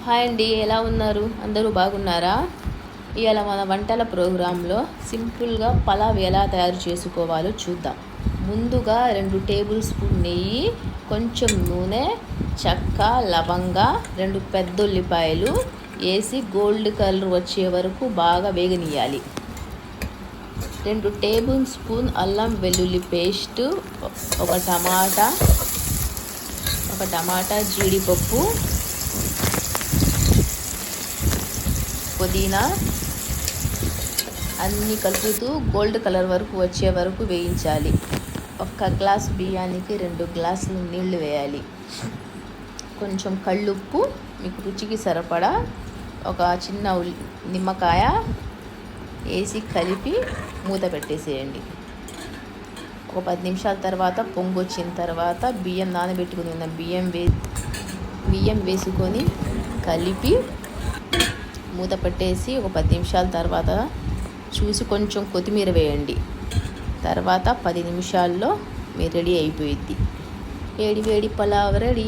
Hi అండి, ఎలా ఉన్నారు? అందరూ బాగున్నారా? ఇవాళ మన వంటల ప్రోగ్రాంలో సింపుల్గా పలావ్ ఎలా తయారు చేసుకోవాలో చూద్దాం. ముందుగా 2 టేబుల్ స్పూన్ నెయ్యి, కొంచెం నూనె, చెక్క, లవంగ, 2 పెద్ద ఉల్లిపాయలు వేసి గోల్డ్ కలర్ వచ్చే వరకు బాగా వేగనీయాలి. 2 టేబుల్ స్పూన్ అల్లం వెల్లుల్లి పేస్టు, ఒక టమాటా, జీడిపప్పు, పుదీనా అన్నీ కలుపుతూ గోల్డ్ కలర్ వరకు వచ్చే వరకు వేయించాలి. 1 గ్లాసు బియ్యానికి 2 గ్లాసులు నీళ్లు వేయాలి. కొంచెం కళ్ళుప్పు, మీకు రుచికి సరిపడా ఒక చిన్న నిమ్మకాయ వేసి కలిపి మూత పెట్టేసేయండి. ఒక 10 నిమిషాల తర్వాత పొంగు వచ్చిన తర్వాత నానబెట్టుకుని ఉన్న బియ్యం వేసుకొని కలిపి మూత పెట్టేసి ఒక 10 నిమిషాల తర్వాత చూసి కొంచెం కొత్తిమీర వేయండి. తర్వాత 10 నిమిషాల్లో మీరు రెడీ అయిపోయిద్ది. వేడి వేడి పలావ్ రెడీ.